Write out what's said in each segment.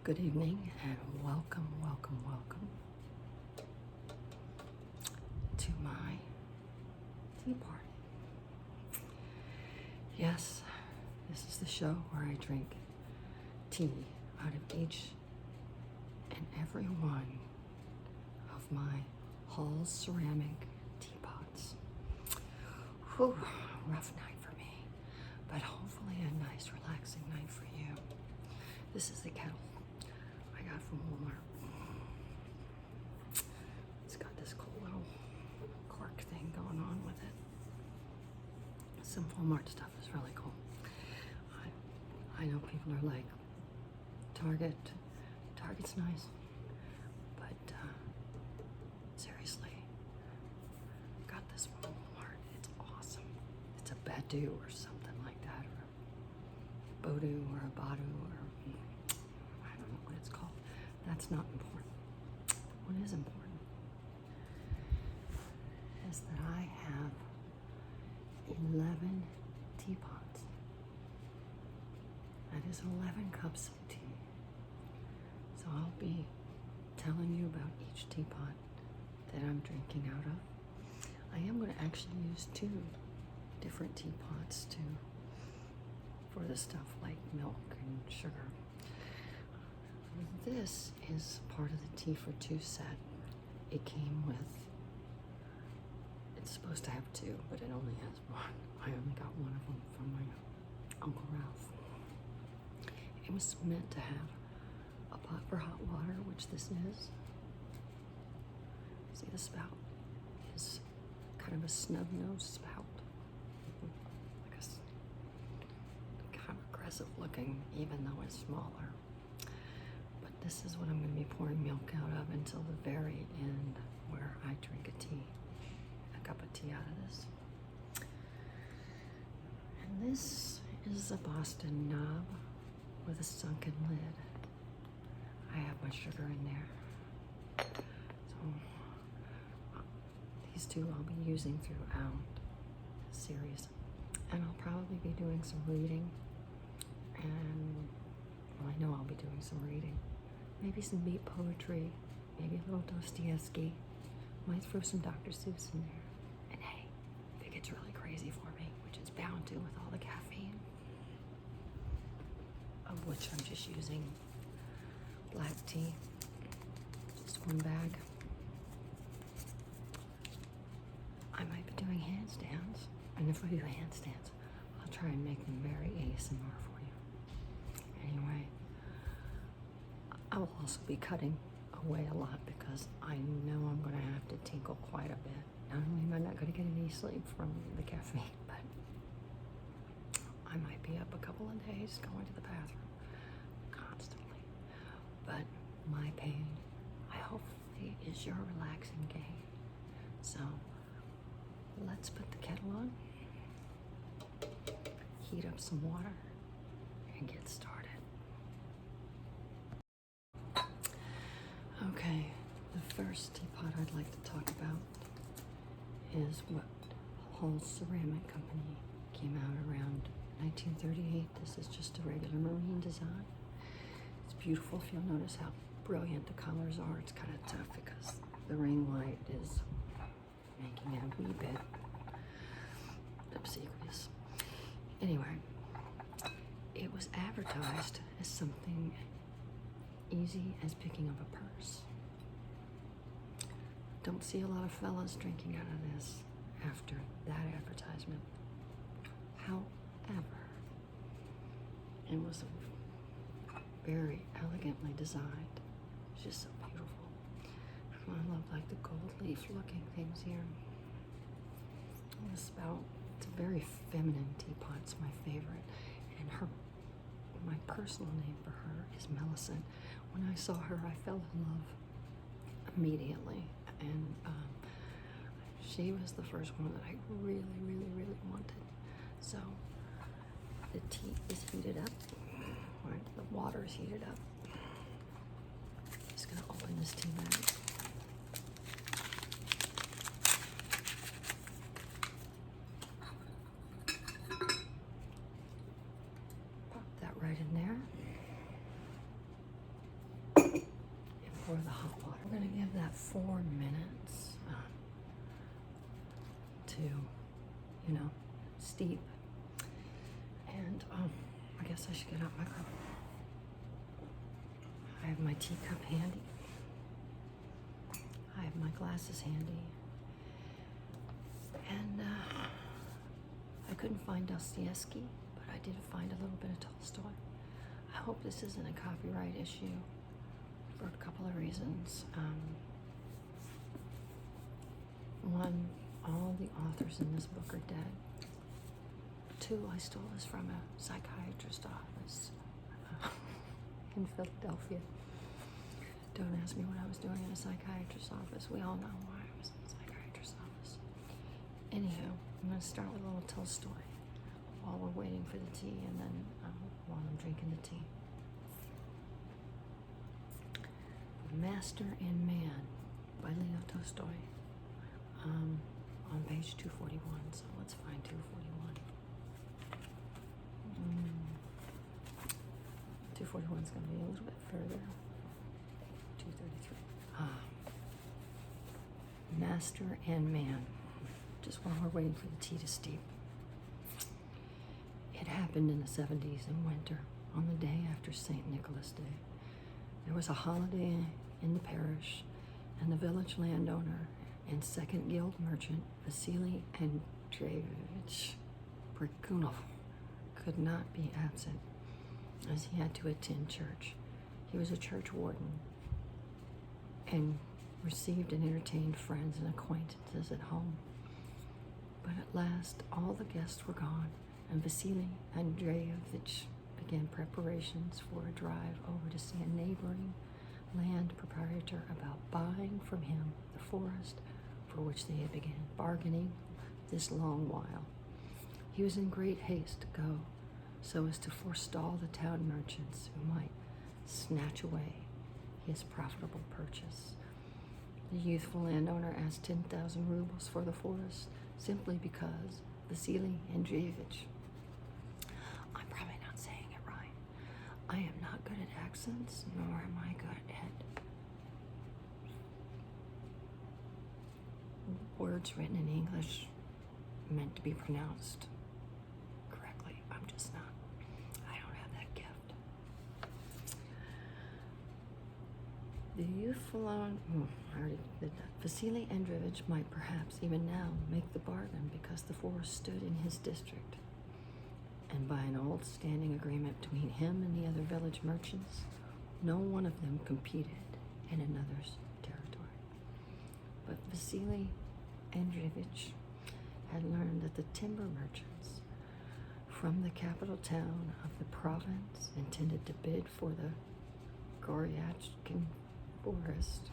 Good evening and welcome, welcome, welcome to my tea party. Yes, this is the show where I drink tea out of each and every one of my Hall's ceramic teapots. Whew, rough night for me, but hopefully a nice relaxing night for you. This is the kettle I got from Walmart. It's got this cool little cork thing going on with it. Some Walmart stuff is really cool. I know people are like, Target's nice, but seriously, got this from Walmart. It's awesome. It's a Badu or something like that, or a Bodu or a Badu, or I don't know what it's called. That's not important. What is important is that I have 11 teapots. That is 11 cups of tea. So I'll be telling you about each teapot that I'm drinking out of. I am going to actually use 2 different teapots for the stuff like milk and sugar. This is part of the tea for 2 set. It came with, it's supposed to have 2, but it only has 1. I only got one of them from my Uncle Ralph. It was meant to have a pot for hot water, which this is. See, the spout is kind of a snub-nosed spout. Like a kind of aggressive looking, even though it's smaller. But this is what I'm going to be pouring milk out of until the very end, where I drink a cup of tea out of this. And this is a Boston knob with a sunken lid. I have my sugar in there. So these 2 I'll be using throughout the series. And I'll probably be doing some reading. And well, I know I'll be doing some reading. Maybe some beat poetry, maybe a little Dostoevsky. Might throw some Dr. Seuss in there. And hey, if it gets really crazy for me, which it's bound to with all the caffeine, of which I'm just using black tea, just 1 bag. I might be doing handstands, and if I do handstands, I'll try and make them very ASMR for you. Anyway, I will also be cutting away a lot because I know I'm going to have to tinkle quite a bit. Not only am I not going to get any sleep from the caffeine, but I might be up a couple of days going to the bathroom constantly. But my pain, I hopefully, is your relaxing gain. So let's put the kettle on, heat up some water, and get started. Okay, the first teapot I'd like to talk about is what Hall's Ceramic Company came out around 1938. This is just a regular marine design. It's beautiful. If you'll notice how brilliant the colors are, it's kind of tough because the ring light is making it a wee bit obsequious. Anyway, it was advertised as something easy as picking up a purse. Don't see a lot of fellas drinking out of this after that advertisement. However, it was very elegantly designed. It's just so beautiful. I love like the gold leaf looking things here. And the spout, it's a very feminine teapot. It's my favorite. And my personal name for her is Millicent. When I saw her, I fell in love immediately. And she was the first one that I really, really, really wanted. So the tea is heated up, or the water is heated up. I'm just gonna open this tea bag. Pop that right in there. before the hot water. We're gonna give that 4 minutes to, you know, steep. And I guess I should get out my cup. I have my teacup handy. I have my glasses handy. And I couldn't find Dostoevsky, but I did find a little bit of Tolstoy. I hope this isn't a copyright issue for a couple of reasons. One, all the authors in this book are dead. Two, I stole this from a psychiatrist's office in Philadelphia. Don't ask me what I was doing in a psychiatrist's office. We all know why I was in a psychiatrist's office. Anywho, I'm going to start with a little Tolstoy while we're waiting for the tea, and then while I'm drinking the tea. Master and Man by Leo Tolstoy, on page 241. So let's find 241. 241 is going to be a little bit further. 233. Master and Man. Just while we're waiting for the tea to steep. It happened in the 70s in winter, on the day after St. Nicholas Day. There was a holiday in the parish, and the village landowner and second guild merchant, Vasily Andreevich Brikunov, could not be absent, as he had to attend church. He was a church warden and received and entertained friends and acquaintances at home. But at last, all the guests were gone, and Vasily Andreevich began preparations for a drive over to see a neighboring land proprietor about buying from him the forest for which they had begun bargaining this long while. He was in great haste to go, so as to forestall the town merchants who might snatch away his profitable purchase. The youthful landowner asked 10,000 rubles for the forest, simply because Vasily Andreevich, I'm probably not saying it right. I am not good at accents, nor am I good at words written in English meant to be pronounced correctly. I'm just not. I don't have that gift. The youthful I already did that. Vasily Andreevich might perhaps even now make the bargain, because the forest stood in his district, and by an old standing agreement between him and the other village merchants, no one of them competed in another's territory. But Vasily Andreevich had learned that the timber merchants from the capital town of the province intended to bid for the Goryachkin forest.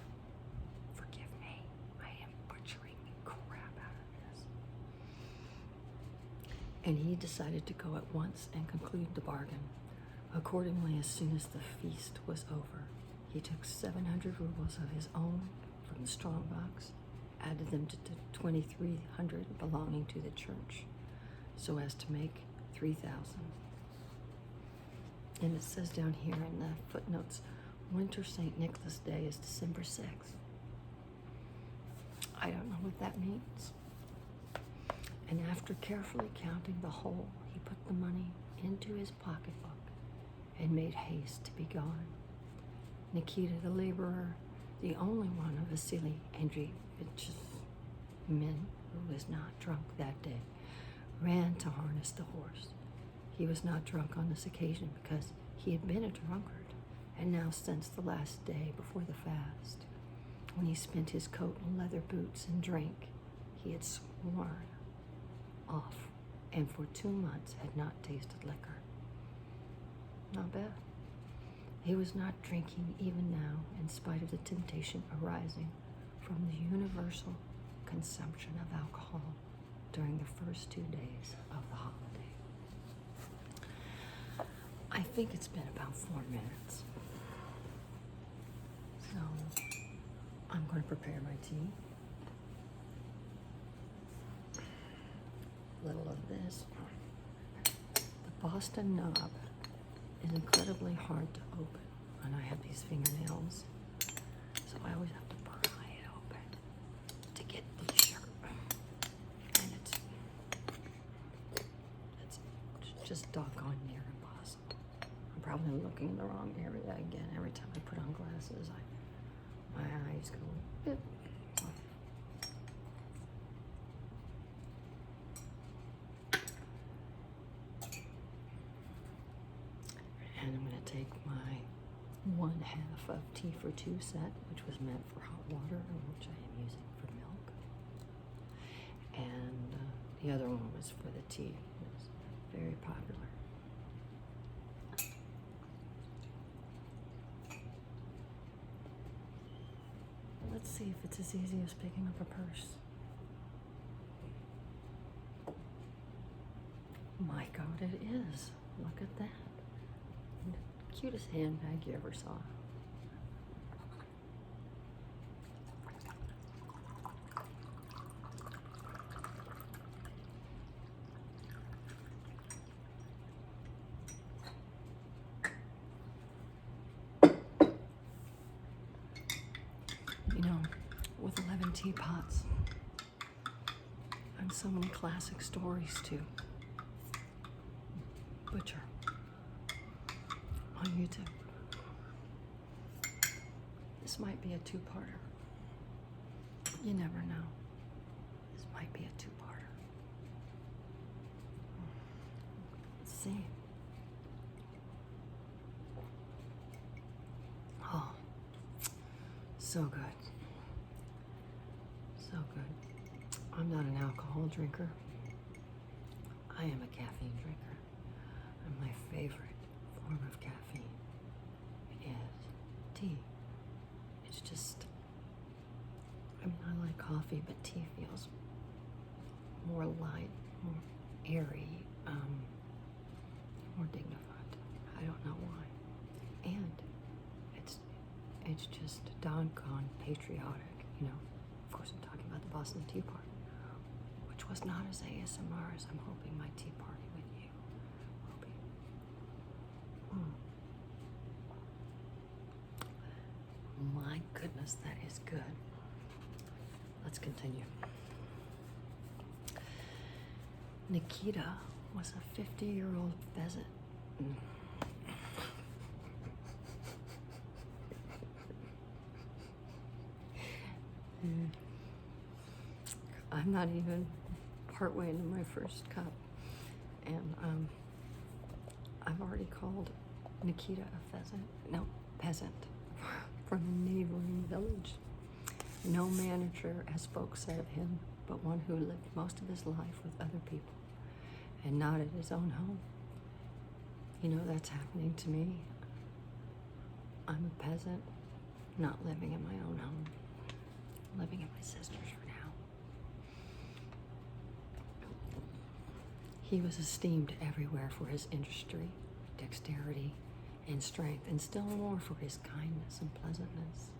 Forgive me, I am butchering the crap out of this. And he decided to go at once and conclude the bargain. Accordingly, as soon as the feast was over, he took 700 rubles of his own from the strongbox, added them to the 2,300 belonging to the church, so as to make 3,000. And it says down here in the footnotes, winter St. Nicholas Day is December 6th. I don't know what that means. And after carefully counting the whole, he put the money into his pocketbook and made haste to be gone. Nikita, the laborer, the only one of Vasily Andreevich's men who was not drunk that day, ran to harness the horse. He was not drunk on this occasion because he had been a drunkard, and now since the last day before the fast, when he spent his coat and leather boots and drank, he had sworn off, and for 2 months had not tasted liquor. Not bad. He was not drinking even now, in spite of the temptation arising from the universal consumption of alcohol during the first 2 days of the holiday. I think it's been about 4 minutes. So I'm going to prepare my tea. A little of this. The Boston knob is incredibly hard to open, and I have these fingernails, so I always have to pry it open to get the sugar. And it's just doggone near impossible. I'm probably looking in the wrong area again. Every time I put on glasses, my eyes go, "Bip." And I'm going to take my 1/2 of Tea for Two set, which was meant for hot water, and which I am using for milk. And the other one was for the tea. It was very popular. Let's see if it's as easy as picking up a purse. My God, it is. Look at that. Cutest handbag you ever saw. You know, with 11 teapots and so many classic stories to butcher on YouTube. This might be a two-parter. You never know. This might be a two-parter. Let's see. Oh, so good. So good. I'm not an alcohol drinker. I am a caffeine drinker. And my favorite form of caffeine is tea. It's just, I mean, I like coffee, but tea feels more light, more airy, more dignified. I don't know why. And it's just doggone patriotic, you know. Of course, I'm talking about the Boston Tea Party, which was not as ASMR as I'm hoping my tea party with you will be. My goodness, that is good. Let's continue. Nikita was a 50-year-old pheasant. I'm not even partway into my first cup, and I've already called Nikita a pheasant. No, peasant from a neighboring village. No manager, as folks said of him, but one who lived most of his life with other people and not at his own home. You know, that's happening to me. I'm a peasant, not living in my own home, living at my sister's for now. He was esteemed everywhere for his industry, dexterity, and strength, and still more for his kindness and pleasantness.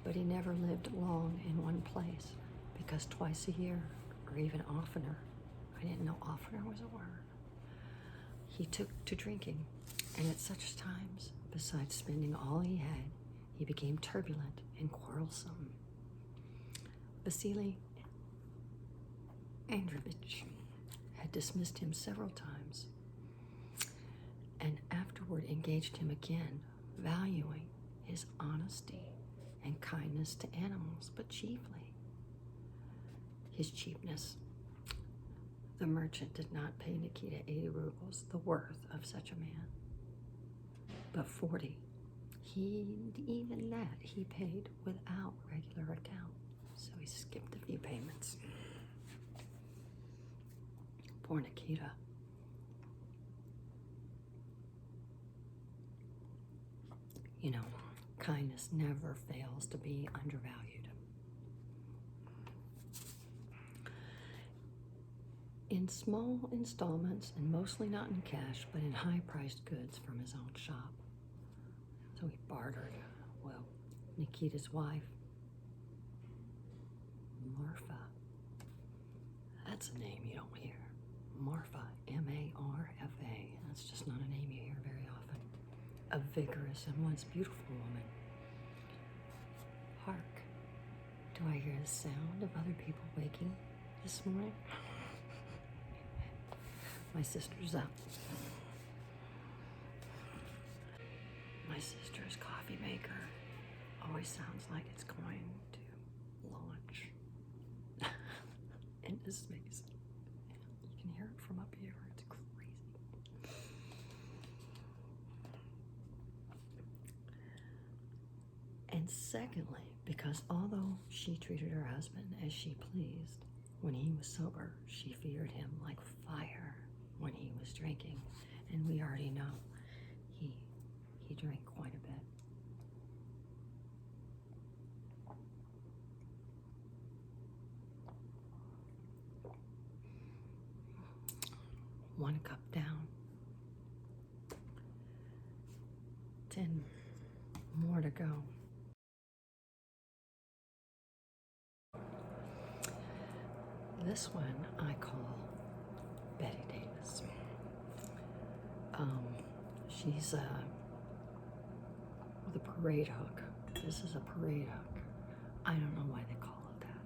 But he never lived long in one place, because twice a year, or even oftener, I didn't know oftener was a word, he took to drinking, and at such times, besides spending all he had, he became turbulent and quarrelsome. Vasily Andreevich had dismissed him several times, and afterward engaged him again, valuing his honesty and kindness to animals, but chiefly his cheapness. The merchant did not pay Nikita 80 rubles, the worth of such a man, but 40. Even that he paid without regular account, so he skipped a few payments. Poor Nikita. You know, kindness never fails to be undervalued. In small installments, and mostly not in cash, but in high-priced goods from his own shop. So he bartered, well, Nikita's wife, Marfa. That's a name you don't hear. Marfa, M-A-R-F-A. That's just not a name you hear very often. A vigorous and once beautiful woman. Hark. Do I hear the sound of other people waking this morning? My sister's up. My sister's coffee maker always sounds like it's going to launch into space. You can hear it from up here. It's crazy. And secondly, because although she treated her husband as she pleased, when he was sober, she feared him like fire when he was drinking. And we already know he drank quite a bit. One cup down. 10 more to go. This one I call Betty Davis. She's with a parade hook. This is a parade hook. I don't know why they call it that.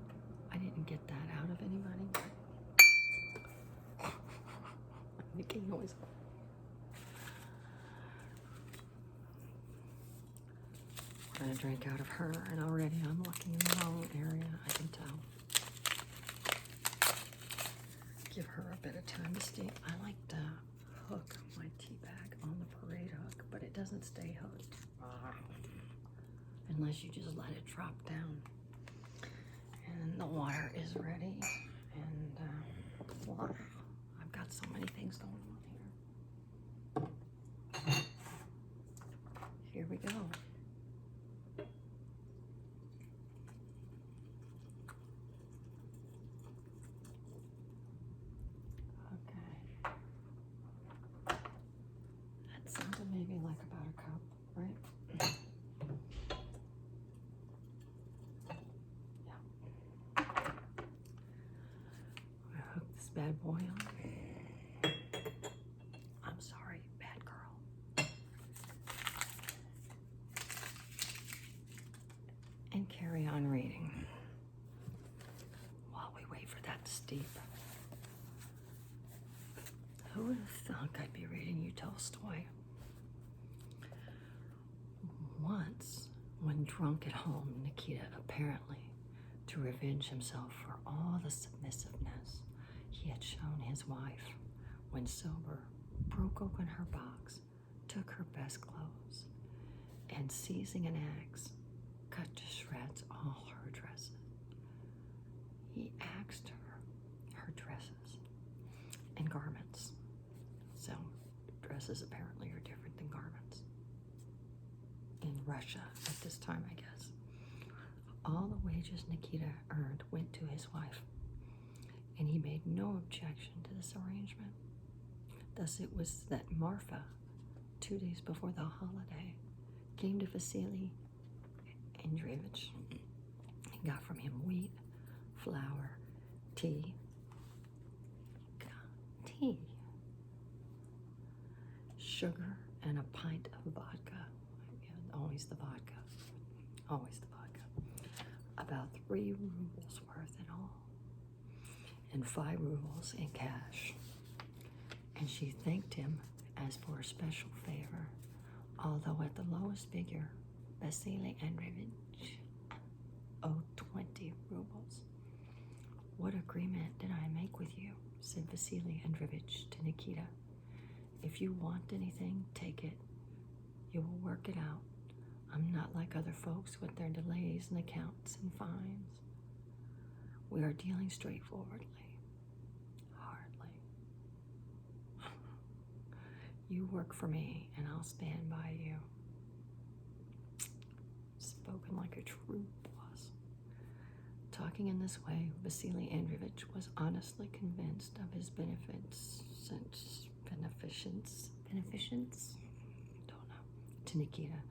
I didn't get that out of anybody. Making noise. We're gonna drink out of her, and already I'm looking in the wrong area, I can tell. Give her a bit of time to steam. I like to hook my tea bag on the parade hook, but it doesn't stay hooked. Unless you just let it drop down. And the water is ready. And wow, I've got so many things going on here. Here we go. Okay. That sounded maybe like about a cup, right? Bad boy on. I'm sorry, bad girl. And carry on reading while we wait for that to steep. Who would have thunk I'd be reading you Tolstoy? Once, when drunk at home, Nikita apparently, to revenge himself for all the submissiveness he had shown his wife, when sober, broke open her box, took her best clothes, and seizing an axe, cut to shreds all her dresses. He axed her dresses and garments. So, dresses apparently are different than garments. In Russia at this time, I guess. All the wages Nikita earned went to his wife, and he made no objection to this arrangement. Thus it was that Marfa, 2 days before the holiday, came to Vasily Andreevich and got from him wheat, flour, tea, sugar, and a pint of vodka. Yeah, always the vodka. Always the vodka. About 3 rubles worth in all, and 5 rubles in cash. And she thanked him as for a special favor, although at the lowest figure, Vasily Andreevich owed 20 rubles. What agreement did I make with you? Said Vasily Andreevich to Nikita. If you want anything, take it. You will work it out. I'm not like other folks with their delays and accounts and fines. We are dealing straightforwardly. Hardly. You work for me and I'll stand by you. Spoken like a true boss. Talking in this way, Vasily Andreevich was honestly convinced of his beneficence, don't know, to Nikita,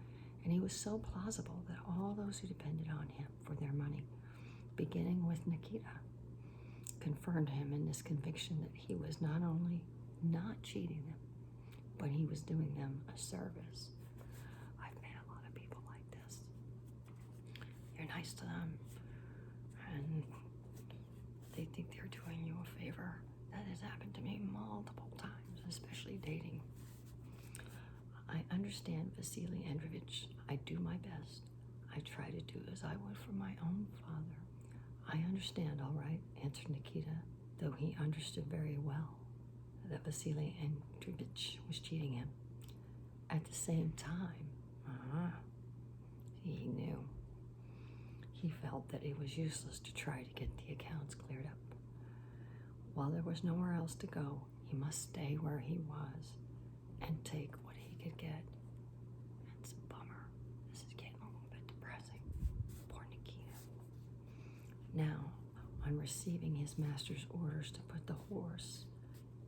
and he was so plausible that all those who depended on him for their money, beginning with Nikita, confirmed him in this conviction that he was not only not cheating them, but he was doing them a service. I've met a lot of people like this. You're nice nice to them, and they think they're doing you a favor. That has happened to me multiple times, especially dating. I understand, Vasily Androvich. I do my best. I try to do as I would for my own father. I understand, all right, answered Nikita, though he understood very well that Vasily Androvich was cheating him. At the same time, he knew. He felt that it was useless to try to get the accounts cleared up. While there was nowhere else to go, he must stay where he was and take what he could get. It's a bummer. This is getting a little bit depressing. Poor Nikita. Now, on receiving his master's orders to put the horse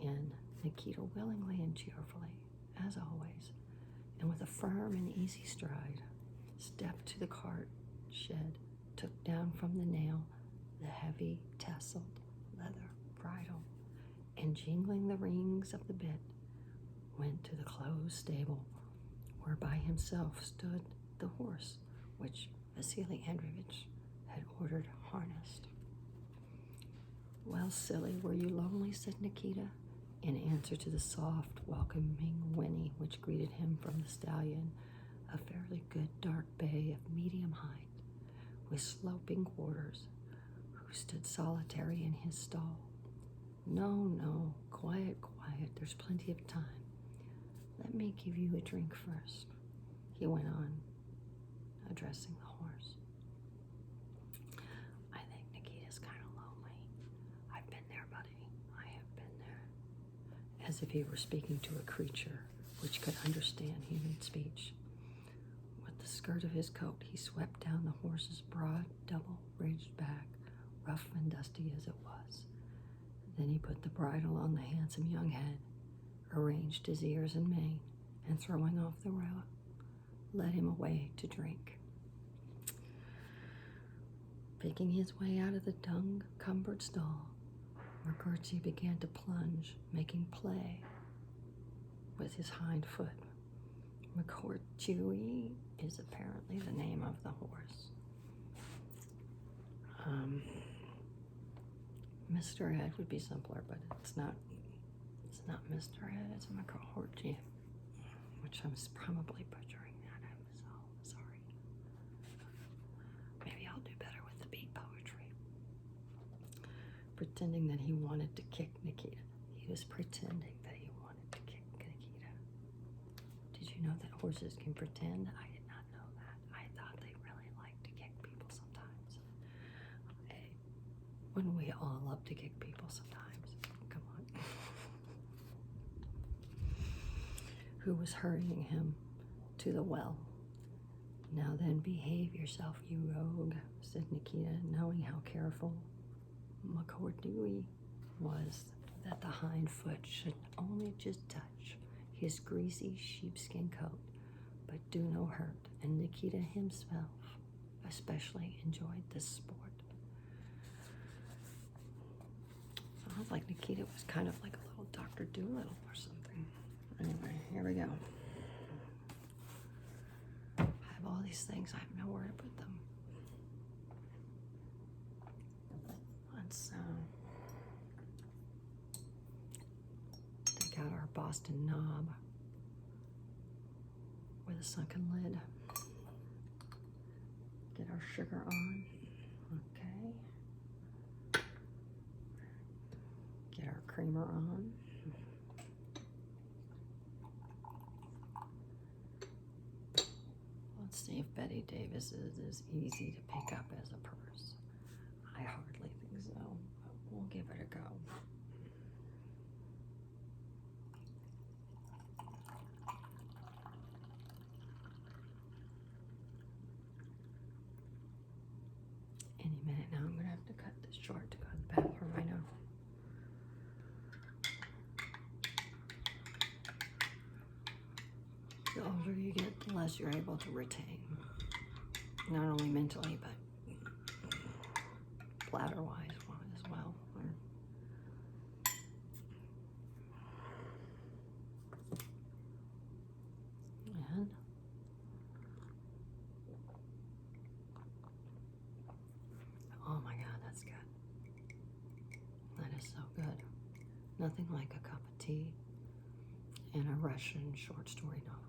in, Nikita willingly and cheerfully, as always, and with a firm and easy stride, stepped to the cart shed, took down from the nail the heavy tasseled leather bridle, and jingling the rings of the bit, went to the closed stable, where by himself stood the horse which Vasily Androvich had ordered harnessed. Well, silly, were you lonely? Said Nikita, in answer to the soft, welcoming whinny which greeted him from the stallion, a fairly good dark bay of medium height, with sloping quarters, who stood solitary in his stall. No, quiet, there's plenty of time. Let me give you a drink first, he went on, addressing the horse. I think Nikita's kind of lonely. I've been there, buddy. I have been there. As if he were speaking to a creature which could understand human speech. With the skirt of his coat, he swept down the horse's broad, double-ridged back, rough and dusty as it was. Then he put the bridle on the handsome young head, arranged his ears and mane, and throwing off the robe, led him away to drink. Picking his way out of the dung-cumbered stall, Mukherjee began to plunge, making play with his hind foot. Mukherjee is apparently the name of the horse. Mr. Ed would be simpler, but it's not Mr. Ed, it's Mukherjee, which I'm probably butchering that. I'm so sorry. Maybe I'll do better with the beat poetry. Pretending that he wanted to kick Nikita. He was pretending that he wanted to kick Nikita. Did you know that horses can pretend? I did not know that. I thought they really like to kick people sometimes. Wouldn't we all love to kick people sometimes? Come on. Who was hurrying him to the well. Now then, behave yourself, you rogue, said Nikita, knowing how careful Mukherjee was that the hind foot should only just touch his greasy sheepskin coat, but do no hurt, and Nikita himself especially enjoyed this sport. Sounds like Nikita was kind of like a little Dr. Dolittle or something. Anyway, here we go. I have all these things, I have nowhere to put them. Let's take out our Boston knob with a sunken lid. Get our sugar on. Okay. Get our creamer on. Let's see if Betty Davis is as easy to pick up as a purse. I hardly think so, but we'll give it a go. Any minute now, I'm gonna have to cut this short to go to the bathroom, I know. The older you get, the less you're able to retain. Not only mentally, but bladder-wise as well. And is so good. Nothing like a cup of tea and a Russian short story novel.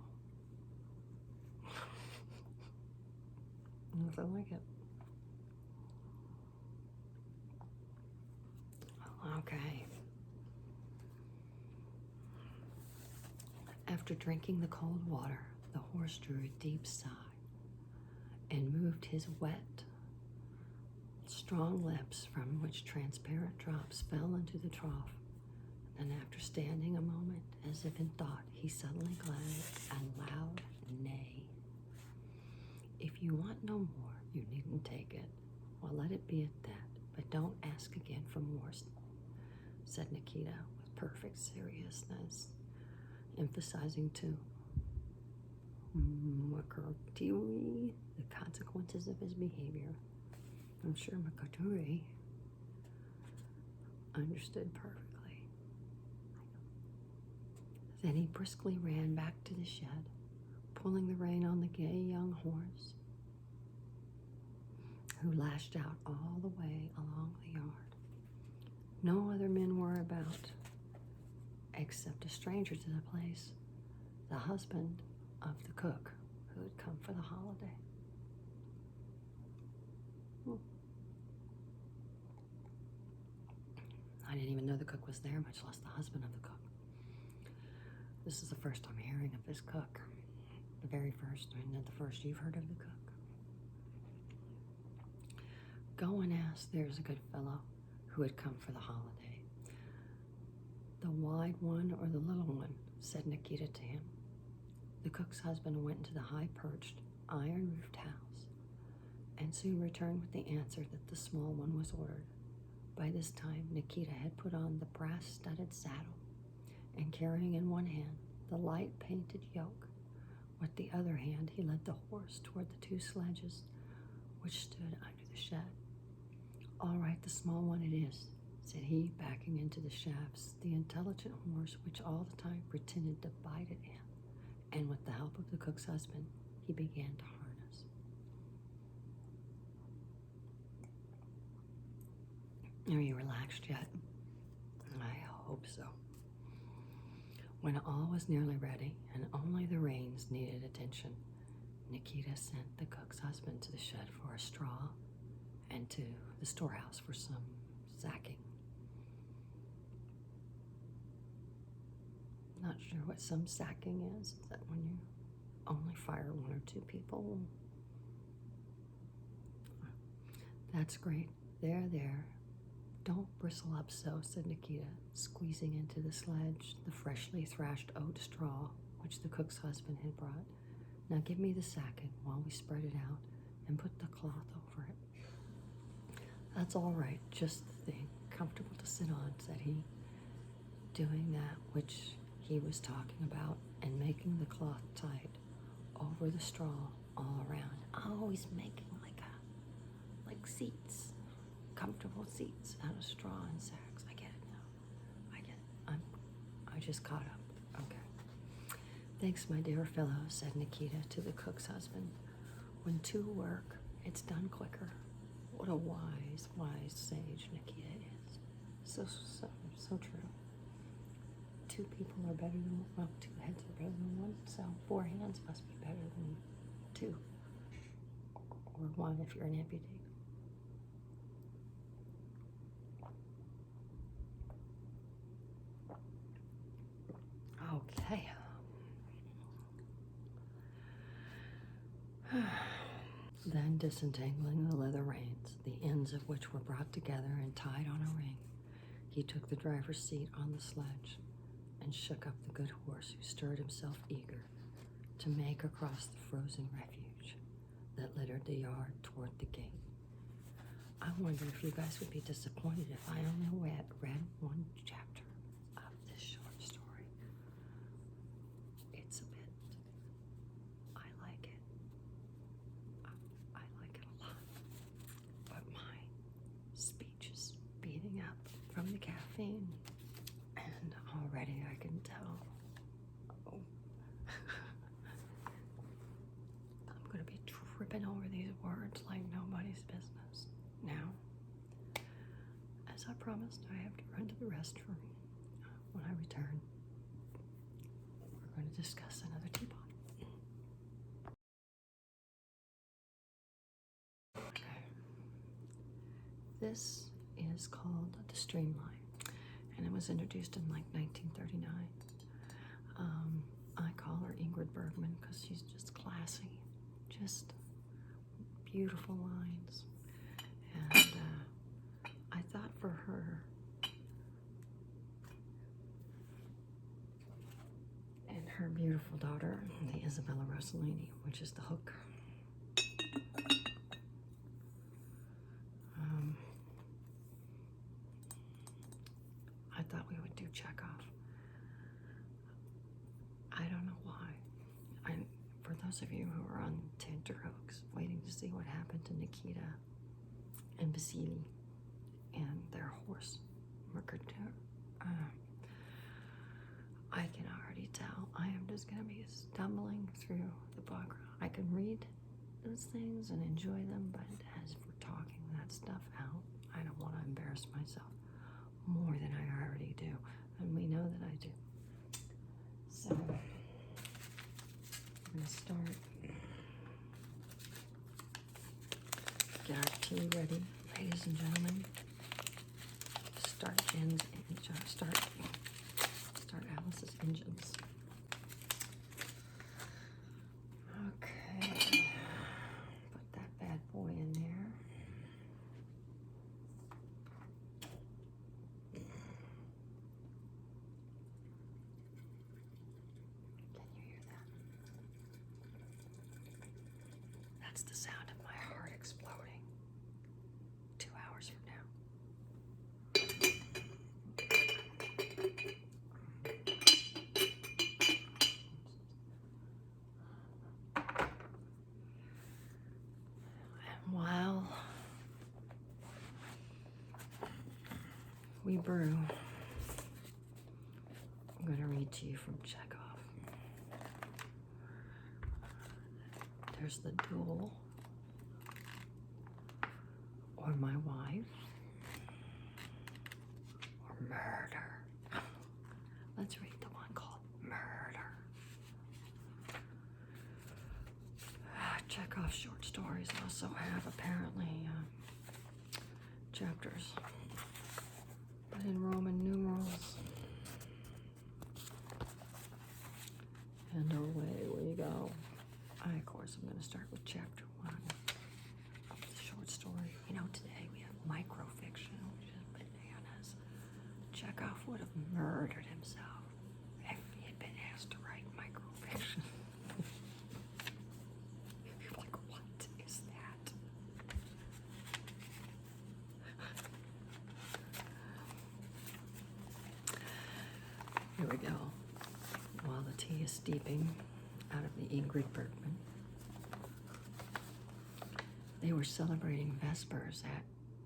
Nothing like it. Okay. After drinking the cold water, the horse drew a deep sigh and moved his wet, strong lips, from which transparent drops fell into the trough. And after standing a moment, as if in thought, he suddenly glanced a loud neigh. If you want no more, you needn't take it. Well, let it be at that, but don't ask again for more, said Nikita with perfect seriousness, emphasizing to Makaturi the consequences of his behavior. I'm sure Makaturi understood perfectly. Then he briskly ran back to the shed, pulling the rein on the gay young horse, who lashed out all the way along the yard. No other men were about, except a stranger to the place, the husband of the cook who had come for the holiday. I didn't even know the cook was there, much less the husband of the cook. This is the first I'm hearing of this cook. The very first, and the first you've heard of the cook. Go and ask there's a good fellow who had come for the holiday. The wide one or the little one, said Nikita to him. The cook's husband went into the high-perched, iron-roofed house and soon returned with the answer that the small one was ordered. By this time, Nikita had put on the brass-studded saddle and, carrying in one hand the light painted yoke, with the other hand he led the horse toward the two sledges which stood under the shed. All right, the small one it is, said he, backing into the shafts the intelligent horse which all the time pretended to bite it in, and with the help of the cook's husband, he began to harness. Are you relaxed yet? I hope so. When all was nearly ready and only the reins needed attention, Nikita sent the cook's husband to the shed for a straw and to the storehouse for some sacking. Not sure what some sacking is. Is that when you only fire one or two people? That's great. There. Don't bristle up so, said Nikita, squeezing into the sledge the freshly thrashed oat straw which the cook's husband had brought. Now give me the sacking while we spread it out and put the cloth over it. That's all right, just the thing, comfortable to sit on, said he, doing that which he was talking about and making the cloth tight over the straw all around. Always making like seats, comfortable seats out of straw and sacks. I get it now. I get it. I just caught up. Okay. Thanks, my dear fellow, said Nikita to the cook's husband. When two work, it's done quicker. What a wise sage Nikita is. So true. Two people are better than, well, two heads are better than one, so four hands must be better than two. Or one if you're an amputee. Okay. Then, disentangling the leather reins, the ends of which were brought together and tied on a ring, he took the driver's seat on the sledge and shook up the good horse, who stirred himself eager to make across the frozen refuge that littered the yard toward the gate. I wonder if you guys would be disappointed if I only read one chapter of this short story. It's a bit, I like it. I like it a lot. But my speech is speeding up from the caffeine, and already I can tell. Oh. I'm going to be tripping over these words like nobody's business. Now, as I promised, I have to run to the restroom. When I return, we're going to discuss another teapot. Okay. This is called the Streamline, and it was introduced in like 1939. I call her Ingrid Bergman because she's just classy, just beautiful lines. And I thought for her and her beautiful daughter, the Isabella Rossellini, which is the hook. I thought we would do Chekhov. I don't know why. For those of you who are on tenterhooks, waiting to see what happened to Nikita and Vasily and their horse, Mercator, I can already tell I am just going to be stumbling through the book. I can read those things and enjoy them, but as we're talking that stuff out, I don't want to embarrass myself more than I already do, and we know that I do. So I'm going to start. Get our tea ready, ladies and gentlemen. Start Alice's engines. Okay, put that bad boy in there. Can you hear that? That's the sound of my heart exploding 2 hours from now. While we brew, I'm going to read to you from Chekhov. There's the duel, or my wife, or murder. Let's read the one called Murder. Chekhov's short stories also have apparently chapters, but in Roman numerals. And away we go. Of course, I'm going to start with chapter 1 of the short story. You know, today we have microfiction, which is bananas. Chekhov would have murdered himself if he had been asked to write microfiction. You're like, what is that? Here we go. While the tea is steeping out of the Ingrid Bergman, they were celebrating Vespers at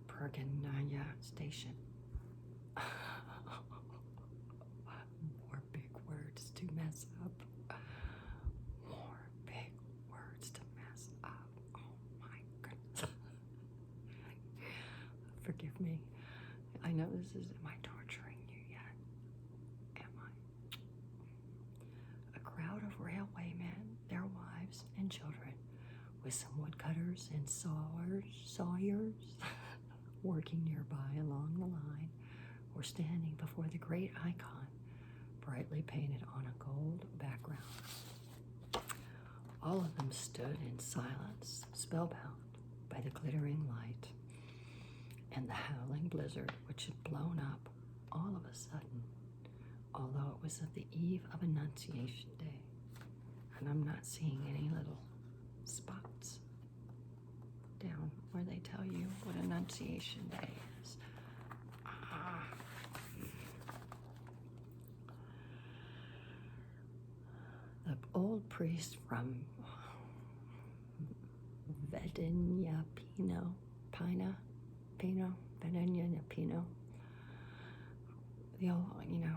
Perganaya Station. More big words to mess up. More big words to mess up. Oh my goodness. Forgive me. I know this is, am I torturing you yet? Am I? A crowd of railwaymen, their wives and children, with some woodcutters and sawyers working nearby along the line, were standing before the great icon, brightly painted on a gold background. All of them stood in silence, spellbound by the glittering light and the howling blizzard which had blown up all of a sudden, although it was at the eve of Annunciation Day, and I'm not seeing any little spots down where they tell you what Annunciation Day is. The old priest from Vedenia Pino. The old, you know,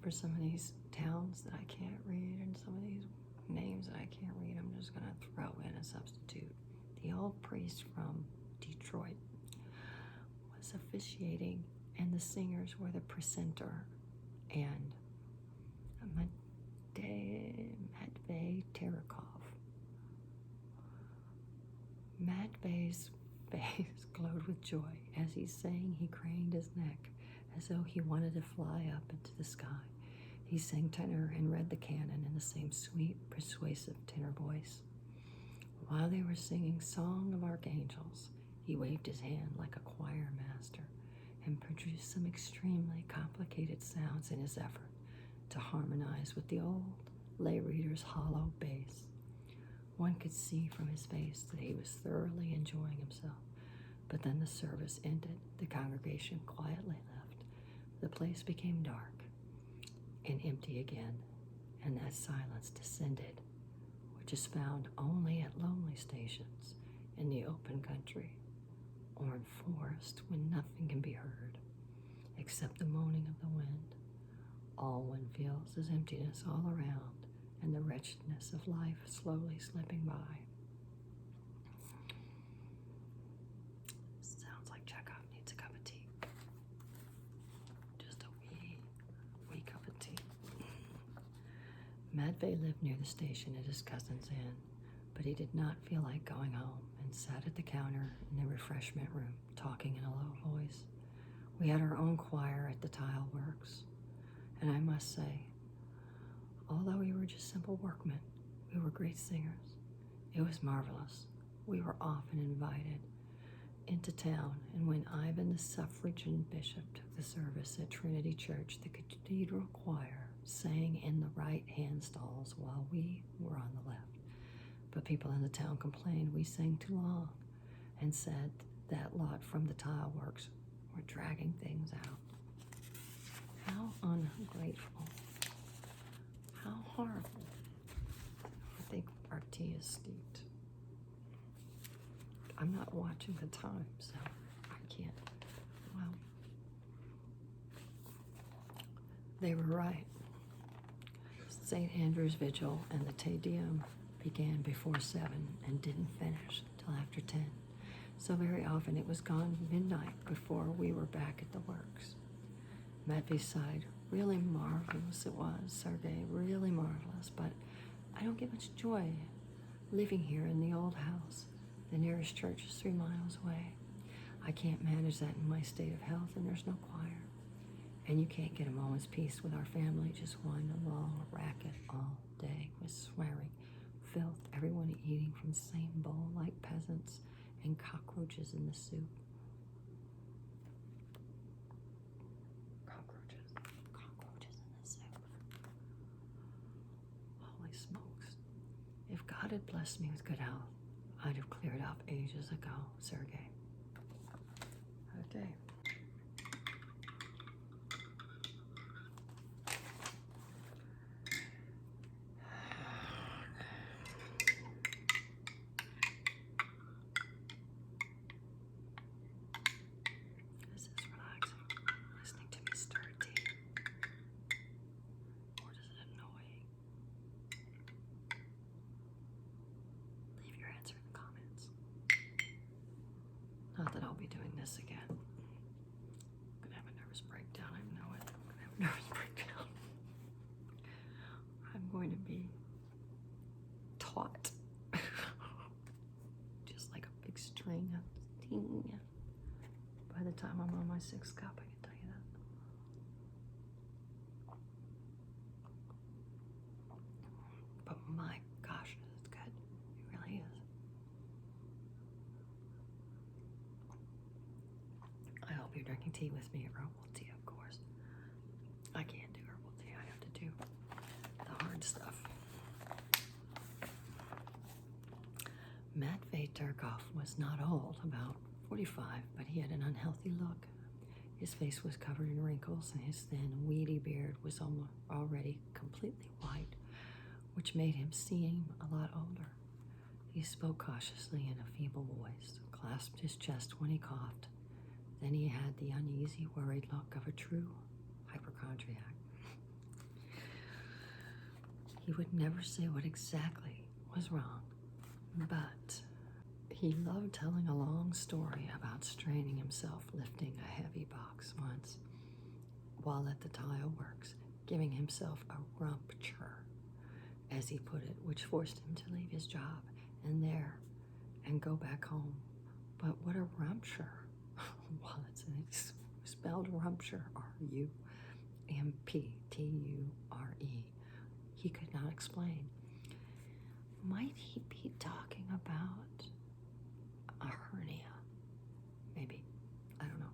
for some of these towns that I can't read and some of these names that I can't read, I'm just going to throw in a substitute. The old priest from Detroit was officiating and the singers were the precentor and Matvey Terekov. Matvey's face glowed with joy. As he sang, he craned his neck as though he wanted to fly up into the sky. He sang tenor and read the canon in the same sweet, persuasive tenor voice. While they were singing Song of Archangels, he waved his hand like a choir master and produced some extremely complicated sounds in his effort to harmonize with the old lay reader's hollow bass. One could see from his face that he was thoroughly enjoying himself. But then the service ended, the congregation quietly left, the place became dark and empty again, and that silence descended, which is found only at lonely stations in the open country or in forest when nothing can be heard except the moaning of the wind. All one feels is emptiness all around and the wretchedness of life slowly slipping by. Sounds like Chekhov needs a cup of tea. Just a wee cup of tea. Matvey lived near the station at his cousin's inn, but he did not feel like going home and sat at the counter in the refreshment room, talking in a low voice. We had our own choir at the tile works, and I must say, although we were just simple workmen, we were great singers. It was marvelous. We were often invited into town, and when Ivan the suffragan bishop took the service at Trinity Church, the cathedral choir sang in the right-hand stalls while we were on the left. But people in the town complained we sang too long and said that lot from the tile works were dragging things out. How ungrateful. How horrible. I think our tea is steeped. I'm not watching the time, so I can't. Well, they were right. St. Andrew's Vigil and the Te Deum began before 7 and didn't finish till after 10. So very often it was gone midnight before we were back at the works. Matvey sighed. Really marvelous it was, Sergei, really marvelous, but I don't get much joy living here in the old house. The nearest church is 3 miles away. I can't manage that in my state of health, and there's no choir. And you can't get a moment's peace with our family, just one long racket all day with swearing, filth, everyone eating from the same bowl like peasants, and cockroaches in the soup. Cockroaches in the soup. Holy smokes. If God had blessed me with good health, I'd have cleared up ages ago, Sergei. Okay. This is relaxing. Listening to me stir tea. Or is it annoying? Leave your answer in the comments. Not that I'll be doing this again. I'm gonna have a nervous breakdown. I know it. I'm gonna have a nervous breakdown. I'm going to be taught. Just like a big string of ting. By the time I'm on my 6th cup, I can tell you that. But my gosh, it's good. It really is. I hope you're drinking tea with me, herbal tea, of course. I can't do herbal tea. I have to do the hard stuff. Matvey Terekov was not old, about 45, but he had an unhealthy look. His face was covered in wrinkles, and his thin, weedy beard was already completely white, which made him seem a lot older. He spoke cautiously in a feeble voice, clasped his chest when he coughed. Then he had the uneasy, worried look of a true hypochondriac. He would never say what exactly was wrong, but He loved telling a long story about straining himself lifting a heavy box once while at the tile works, giving himself a rupture, as he put it, which forced him to leave his job and go back home. But what a rupture was, and it's spelled rupture, R-U-M-P-T-U-R-E. He could not explain. Might he be talking about a hernia? Maybe. I don't know.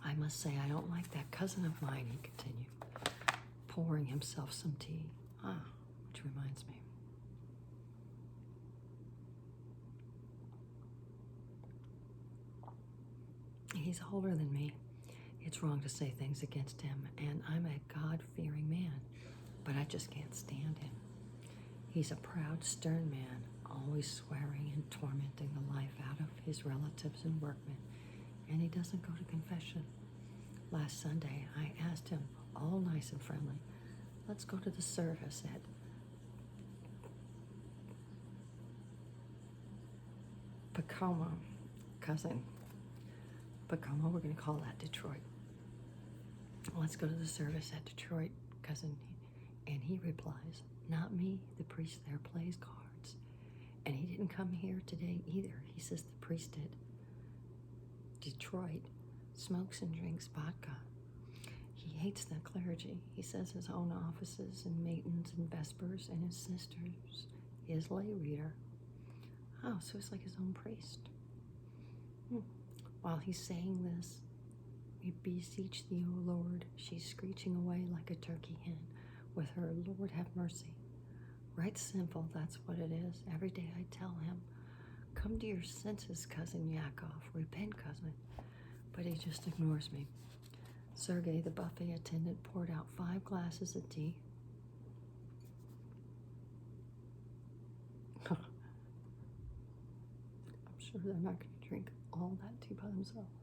I must say I don't like that cousin of mine, he continued, pouring himself some tea. Which reminds me. He's older than me. It's wrong to say things against him, and I'm a God-fearing man, but I just can't stand him. He's a proud, stern man, always swearing and tormenting the life out of his relatives and workmen, and he doesn't go to confession. Last Sunday, I asked him, all nice and friendly, let's go to the service at Pacoma, cousin. Pacoma, we're going to call that Detroit. Let's go to the service at Detroit, cousin. And he replies, not me, the priest there plays cards. And he didn't come here today either. He says the priest did. Detroit smokes and drinks vodka. He hates the clergy. He says his own offices and matins and vespers and his sisters, his lay reader. Oh, so it's like his own priest. While he's saying this, we beseech thee, O Lord, she's screeching away like a turkey hen with her Lord have mercy. Right simple, that's what it is. Every day I tell him, come to your senses, cousin Yakov, repent, cousin. But he just ignores me. Sergei, the buffet attendant, poured out 5 glasses of tea. I'm sure they're not going to drink all that tea by themselves.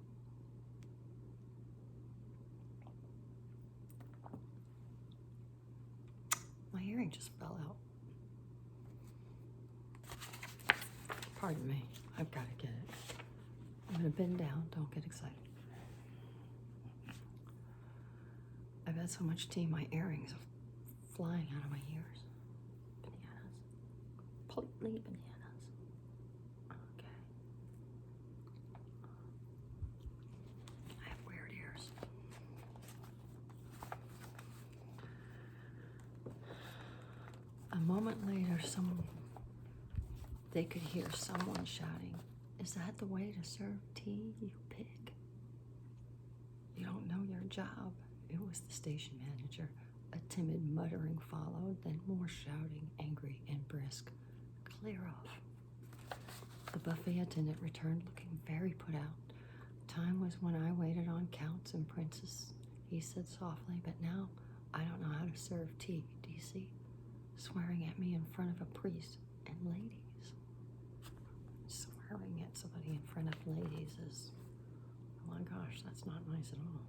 My earring just fell out. Pardon me, I've got to get it. I'm going to bend down, don't get excited. I've had so much tea, my earrings are flying out of my ears. Bananas. Completely bananas. Okay. I have weird ears. A moment later, they could hear someone shouting, is that the way to serve tea, you pig? You don't know your job. It was the station manager. A timid muttering followed, then more shouting, angry and brisk. Clear off. The buffet attendant returned looking very put out. Time was when I waited on counts and princes, he said softly, but now I don't know how to serve tea, do you see? Swearing at me in front of a priest and ladies. Swearing at somebody in front of ladies is, oh my gosh, that's not nice at all.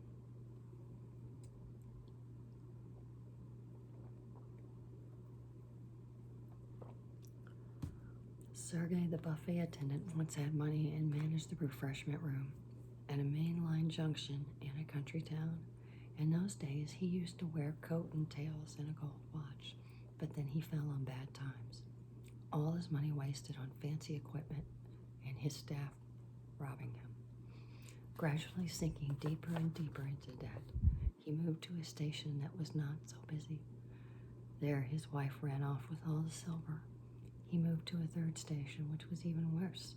Sergei, the buffet attendant, once had money and managed the refreshment room at a mainline junction in a country town. In those days, he used to wear coat and tails and a gold watch, but then he fell on bad times. All his money wasted on fancy equipment and his staff robbing him. Gradually sinking deeper and deeper into debt, he moved to a station that was not so busy. There, his wife ran off with all the silver. He moved to a 3rd station, which was even worse.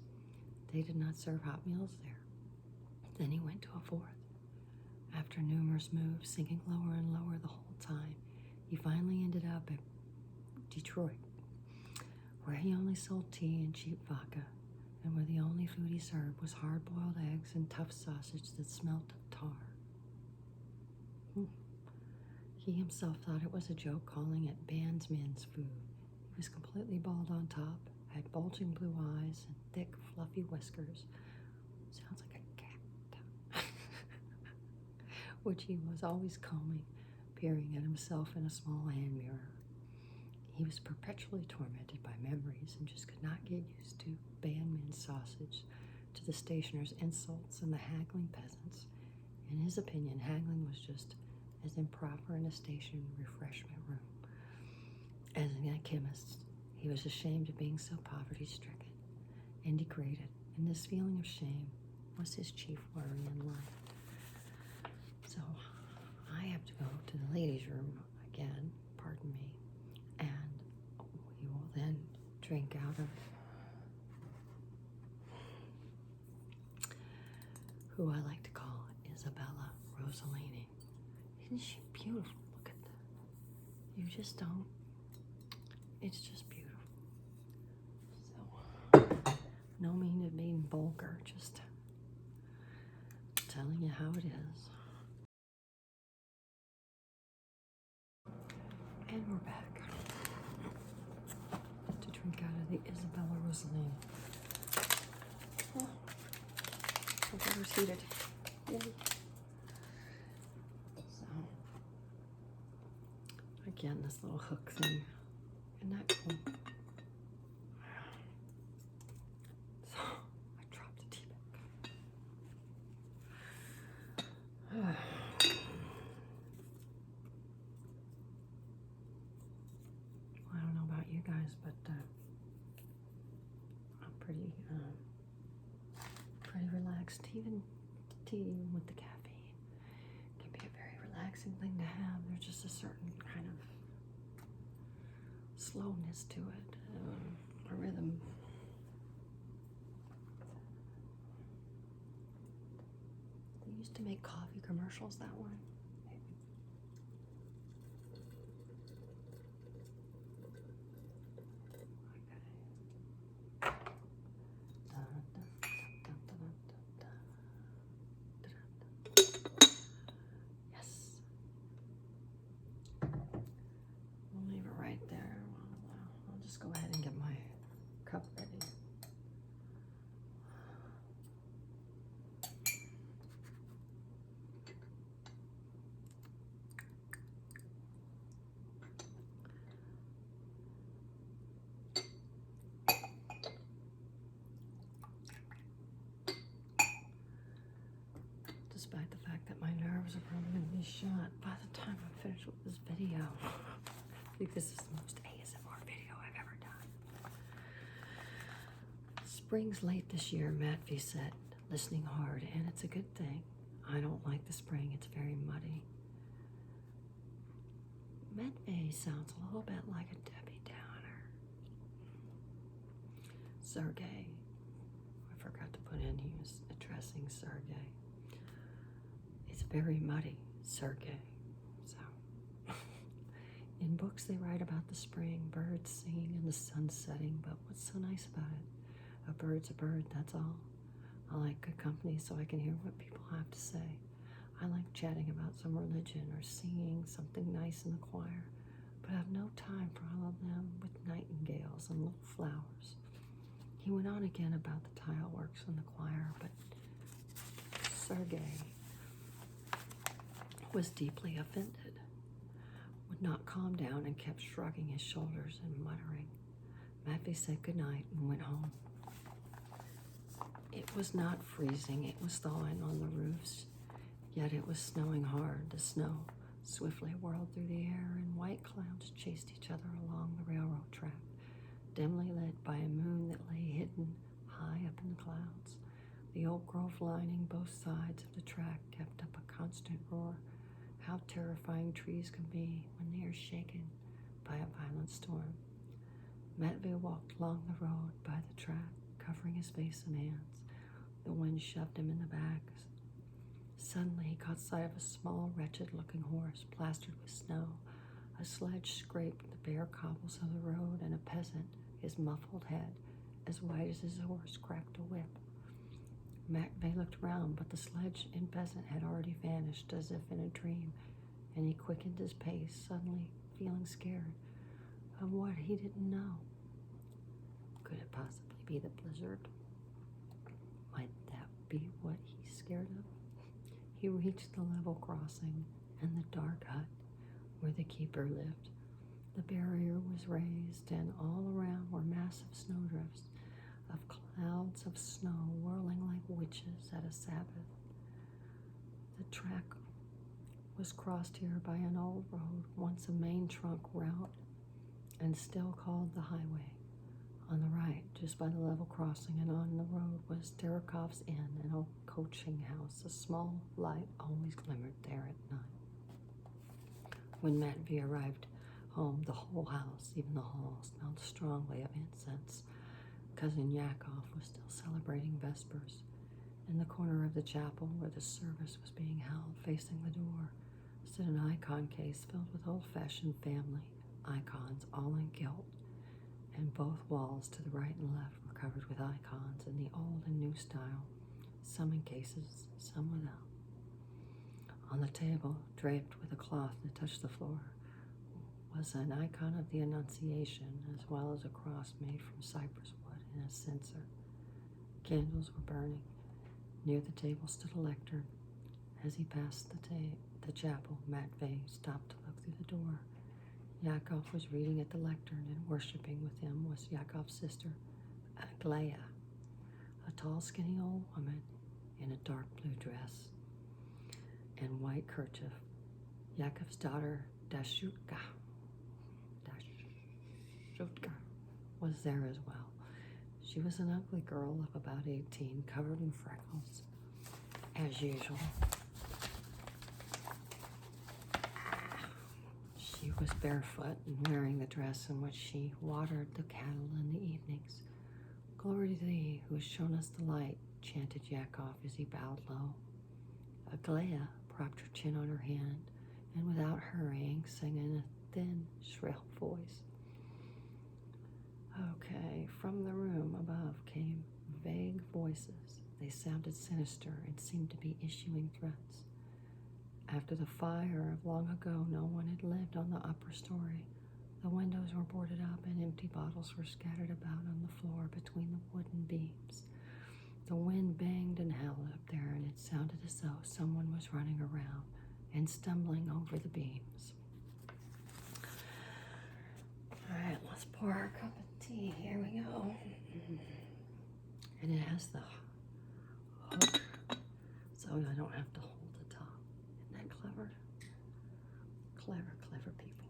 They did not serve hot meals there. Then he went to a 4th. After numerous moves, sinking lower and lower the whole time, he finally ended up at Detroit, where he only sold tea and cheap vodka, and where the only food he served was hard-boiled eggs and tough sausage that smelt of tar. He himself thought it was a joke calling it bandsman's food. He was completely bald on top, had bulging blue eyes and thick, fluffy whiskers. Sounds like a cat. Which he was always combing, peering at himself in a small hand mirror. He was perpetually tormented by memories and just could not get used to bandman sausage to the stationer's insults and the haggling peasants. In his opinion, haggling was just as improper in a station refreshment room as in a chemist's. He was ashamed of being so poverty-stricken and degraded, and this feeling of shame was his chief worry in life. So I have to go to the ladies' room again, pardon me, and we will then drink out of who I like to call Isabella Rossellini. Isn't she beautiful? Look at that. You just don't, it's just beautiful. So, no mean of being vulgar, just telling you how it is. And we're back to drink out of the Isabella Rossellini. Oh, the water's heated. Yay. So, again, this little hook thing. Isn't that cool? So, I dropped the tea bag. I don't know about you guys, but I'm pretty relaxed. Even tea with the caffeine can be a very relaxing thing to have. There's just a certain kind of slowness to it, a rhythm. They used to make coffee commercials that way. Go ahead and get my cup ready. Despite the fact that my nerves are probably going to be shot by the time I'm finished with this video. I think this is the most ASMR video I've ever done. Spring's late this year, Matvey said, listening hard, and it's a good thing. I don't like the spring, it's very muddy. Matvey sounds a little bit like a Debbie Downer. Sergey, I forgot to put in, he was addressing Sergey. It's very muddy, Sergey. So, in books they write about the spring, birds singing and the sun setting, but what's so nice about it? A bird's a bird, that's all. I like good company so I can hear what people have to say. I like chatting about some religion or singing something nice in the choir, but I have no time for all of them with nightingales and little flowers. He went on again about the tile works in the choir, but Sergey was deeply offended, would not calm down and kept shrugging his shoulders and muttering. Matvey said goodnight and went home. It was not freezing, it was thawing on the roofs, yet it was snowing hard. The snow swiftly whirled through the air, and white clouds chased each other along the railroad track, dimly lit by a moon that lay hidden high up in the clouds. The oak grove lining both sides of the track kept up a constant roar. How terrifying trees can be when they are shaken by a violent storm. Matvey walked along the road by the track, covering his face and hands. The wind shoved him in the back. Suddenly he caught sight of a small, wretched-looking horse plastered with snow. A sledge scraped the bare cobbles of the road, and a peasant, his muffled head as white as his horse, cracked a whip. Matvey looked round, but the sledge and peasant had already vanished as if in a dream, and he quickened his pace, suddenly feeling scared of what he didn't know. Could it possibly be the blizzard? Might that be what he's scared of? He reached the level crossing and the dark hut where the keeper lived. The barrier was raised, and all around were massive snowdrifts of clouds of snow whirling like witches at a Sabbath. The track was crossed here by an old road, once a main trunk route, and still called the highway. On the right, just by the level crossing and on the road, was Derikov's Inn, an old coaching house. A small light always glimmered there at night. When Matvey arrived home, the whole house, even the hall, smelled strongly of incense. Cousin Yakov was still celebrating Vespers. In the corner of the chapel where the service was being held, facing the door, stood an icon case filled with old-fashioned family icons, all in gilt, and both walls to the right and left were covered with icons in the old and new style, some in cases, some without. On the table, draped with a cloth that touched the floor, was an icon of the Annunciation, as well as a cross made from cypress wood and a censer. Candles were burning. Near the table stood a lectern. As he passed the chapel, Matvey stopped to look through the door. Yakov was reading at the lectern, and worshiping with him was Yakov's sister, Aglaya, a tall, skinny old woman in a dark blue dress and white kerchief. Yakov's daughter, Dashutka, was there as well. She was an ugly girl of about 18, covered in freckles, as usual. She was barefoot and wearing the dress in which she watered the cattle in the evenings. "Glory to thee, who has shown us the light," chanted Yakov as he bowed low. Aglaya propped her chin on her hand and, without hurrying, sang in a thin, shrill voice. Okay, from the room above came vague voices. They sounded sinister and seemed to be issuing threats. After the fire of long ago, no one had lived on the upper story. The windows were boarded up and empty bottles were scattered about on the floor between the wooden beams. The wind banged and howled up there, and it sounded as though someone was running around and stumbling over the beams. All right, let's pour our cup of tea. Here we go. And it has the hook, so I don't have to hold the top. Isn't that clever? Clever, clever people.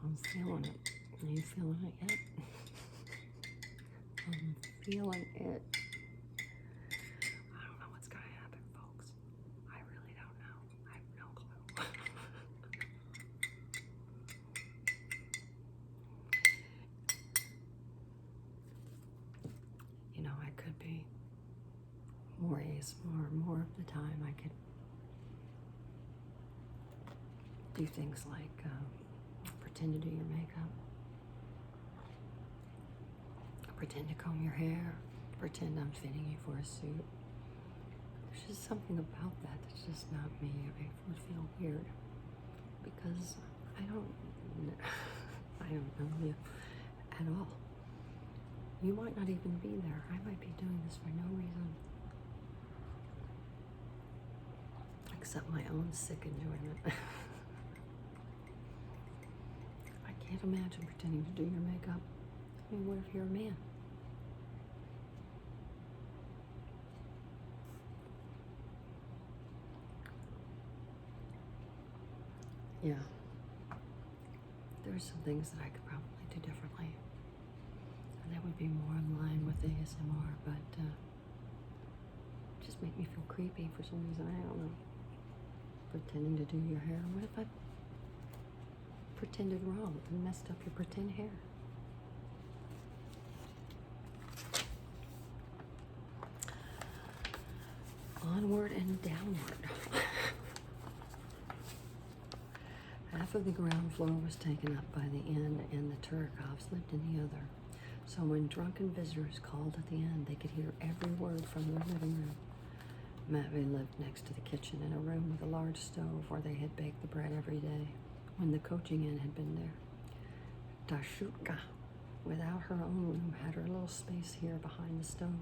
I'm feeling it. Are you feeling it yet? I'm feeling it. I don't know what's gonna happen, folks. I really don't know. I have no clue. You know, I could be more of the time I could do things like pretend to do your makeup, pretend to comb your hair, pretend I'm fitting you for a suit. There's just something about that that's just not me. It would feel weird because I don't know you at all. You might not even be there. I might be doing this for no reason except my own sick enjoyment. I can't imagine pretending to do your makeup. I mean, what if you're a man? Yeah. There's some things that I could probably do differently. And that would be more in line with ASMR, but just make me feel creepy for some reason. I don't know. Pretending to do your hair. What if I pretended wrong and messed up your pretend hair? Onward and downward. Half of the ground floor was taken up by the inn, and the Turakovs lived in the other. So when drunken visitors called at the inn, they could hear every word from their living room. Matvey lived next to the kitchen in a room with a large stove where they had baked the bread every day when the coaching inn had been there. Dashutka, without her own room, had her little space here behind the stove.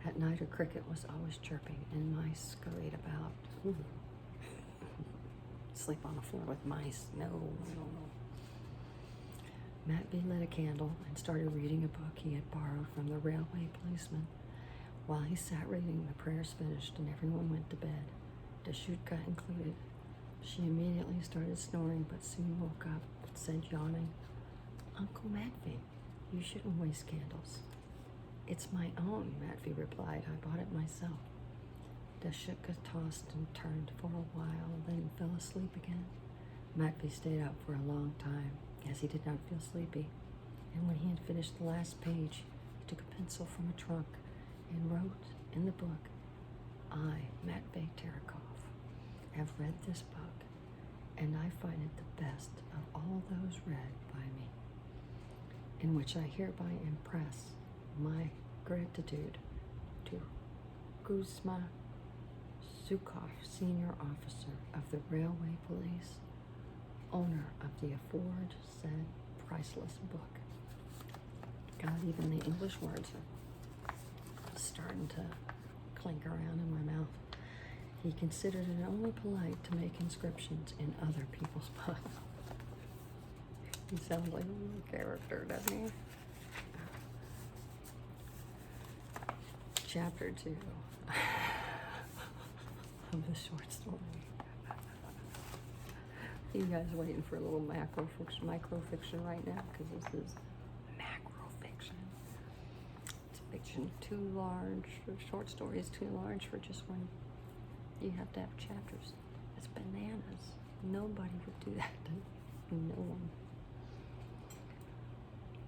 At night, a cricket was always chirping, and mice scurried about. Ooh. Sleep on the floor with mice. No, no, no. Matt B. lit a candle and started reading a book he had borrowed from the railway policeman. While he sat reading, the prayers finished and everyone went to bed, Dashutka included. She immediately started snoring, but soon woke up and said, yawning, Uncle Matvey, you shouldn't waste candles. It's my own, Matvey replied. I bought it myself. Dashutka tossed and turned for a while, then fell asleep again. Matvey stayed up for a long time, as he did not feel sleepy, and when he had finished the last page, he took a pencil from a trunk and wrote in the book, I, Matvey Terekov, have read this book, and I find it the best of all those read by me, in which I hereby impress my gratitude to Kuzma Zhukov, senior officer of the railway police, owner of the aforesaid priceless book. God, even the English words are starting to clink around in my mouth. He considered it only polite to make inscriptions in other people's books. He sounds like a little character, doesn't he? Chapter 2 of the short story. You guys waiting for a little microfiction right now, because this is macrofiction. It's fiction too large. The short story is too large for just one. You have to have chapters. It's bananas. Nobody would do that. No one.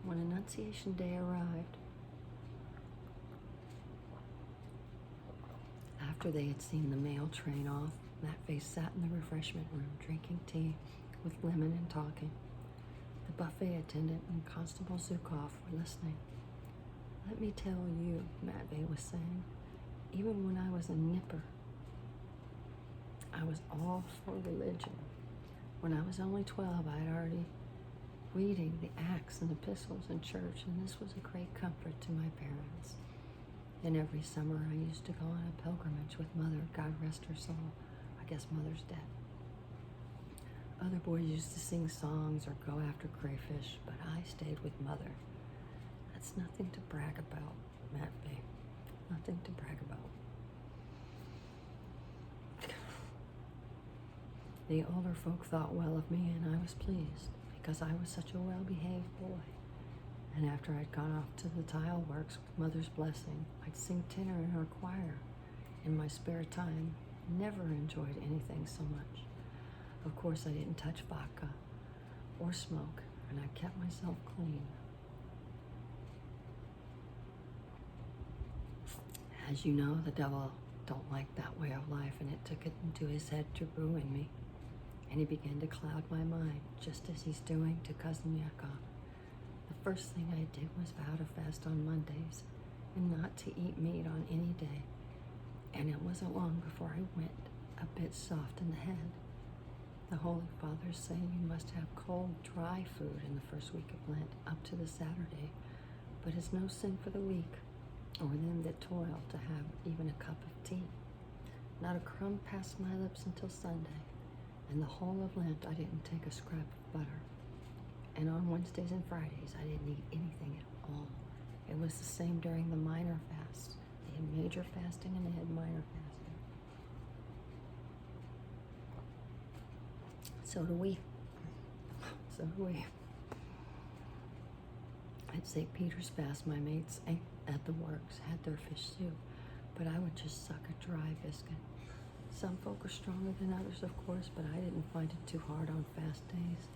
When Annunciation Day arrived, after they had seen the mail train off, Matvey sat in the refreshment room drinking tea with lemon and talking. The buffet attendant and Constable Zhukov were listening. Let me tell you, Matvey was saying, even when I was a nipper, I was all for religion. When I was only 12, I had already reading the Acts and Epistles in church, and this was a great comfort to my parents. And every summer I used to go on a pilgrimage with Mother, God rest her soul. I guess Mother's dead. Other boys used to sing songs or go after crayfish, but I stayed with Mother. That's nothing to brag about, Matvey. Nothing to brag about. The older folk thought well of me, and I was pleased, because I was such a well-behaved boy. And after I'd gone off to the tile works with Mother's blessing, I'd sing tenor in her choir. In my spare time, never enjoyed anything so much. Of course, I didn't touch vodka or smoke, and I kept myself clean. As you know, the devil don't like that way of life, and it took it into his head to ruin me. And he began to cloud my mind, just as he's doing to Cousin Yakov. The first thing I did was vow to fast on Mondays and not to eat meat on any day. And it wasn't long before I went a bit soft in the head. The Holy Fathers say you must have cold, dry food in the first week of Lent up to the Saturday, but it's no sin for the weak or them that toil to have even a cup of tea. Not a crumb passed my lips until Sunday, and the whole of Lent I didn't take a scrap of butter. And on Wednesdays and Fridays I didn't eat anything at all. It was the same during the minor fasts. They had major fasting and they had minor fasting. So do we. So do we. At St. Peter's Fast, my mates at the works had their fish soup, but I would just suck a dry biscuit. Some folk are stronger than others, of course, but I didn't find it too hard on fast days.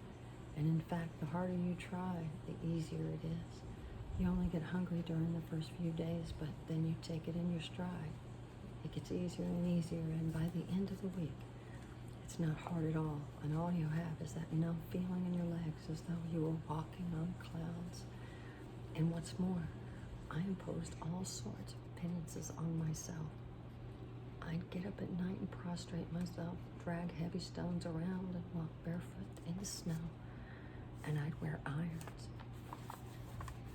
And in fact, the harder you try, the easier it is. You only get hungry during the first few days, but then you take it in your stride. It gets easier and easier, and by the end of the week, it's not hard at all, and all you have is that numb feeling in your legs as though you were walking on clouds. And what's more, I imposed all sorts of penances on myself. I'd get up at night and prostrate myself, drag heavy stones around, and walk barefoot in the snow. And I'd wear irons.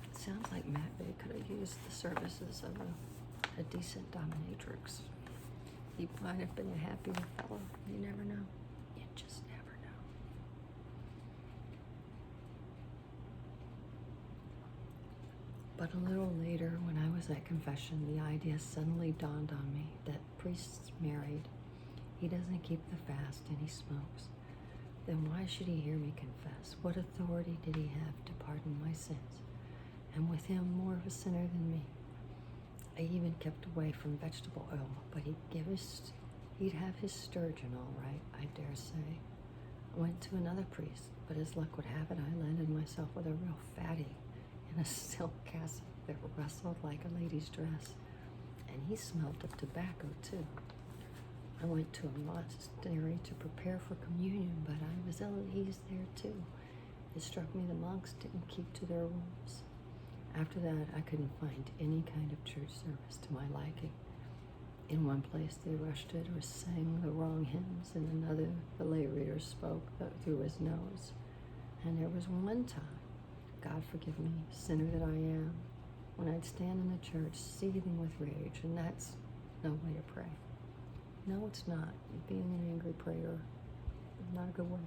It sounds like Matvey could have used the services of a a decent dominatrix. He might have been a happier fellow. You never know. You just never know. But a little later, when I was at confession, the idea suddenly dawned on me that priest's married. He doesn't keep the fast and he smokes. Then why should he hear me confess? What authority did he have to pardon my sins? And with him more of a sinner than me. I even kept away from vegetable oil, but he'd have his sturgeon all right, I dare say. I went to another priest, but as luck would have it, I landed myself with a real fatty in a silk cassock that rustled like a lady's dress. And he smelled of tobacco, too. I went to a monastery to prepare for communion, but I was ill at ease there, too. It struck me the monks didn't keep to their rules. After that, I couldn't find any kind of church service to my liking. In one place, they rushed it or sang the wrong hymns. In another, the lay reader spoke through his nose. And there was one time, God forgive me, sinner that I am, when I'd stand in the church seething with rage, and that's no way to pray. No, it's not. Being an angry prayer is not a good way.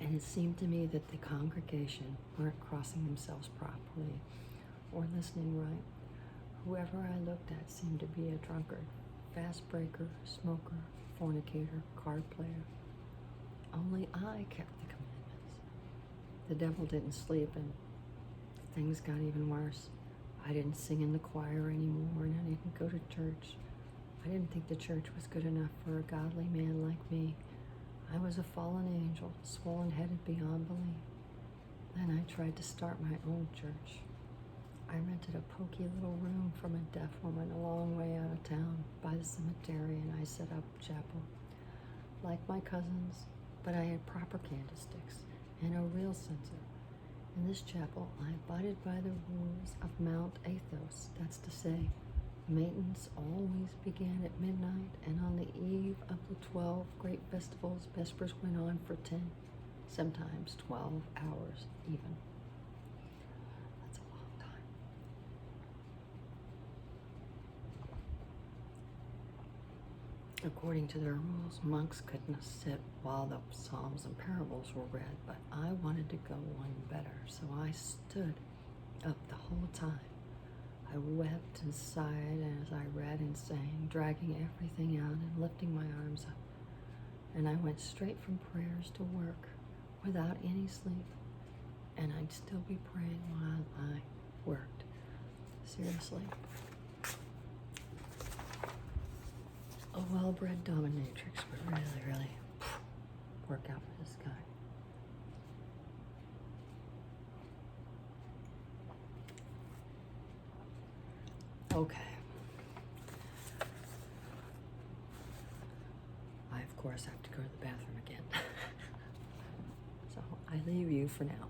And it seemed to me that the congregation weren't crossing themselves properly or listening right. Whoever I looked at seemed to be a drunkard, fast breaker, smoker, fornicator, card player. Only I kept the commandments. The devil didn't sleep, and things got even worse. I didn't sing in the choir anymore, and I didn't go to church. I didn't think the church was good enough for a godly man like me. I was a fallen angel, swollen-headed beyond belief. Then I tried to start my own church. I rented a poky little room from a deaf woman a long way out of town by the cemetery, and I set up chapel. Like my cousins, but I had proper candlesticks and a real censer. In this chapel, I abided by the rules of Mount Athos. That's to say, matins always began at midnight, and on the eve of the 12 great festivals, vespers went on for 10, sometimes 12 hours even. That's a long time. According to their rules, monks couldn't sit while the psalms and parables were read, but I wanted to go one better, so I stood up the whole time. I wept and sighed as I read and sang, dragging everything out and lifting my arms up. And I went straight from prayers to work without any sleep, and I'd still be praying while I worked. Seriously. A well-bred dominatrix would really work out for this guy. Okay. I, of course, have to go to the bathroom again. So I leave you for now.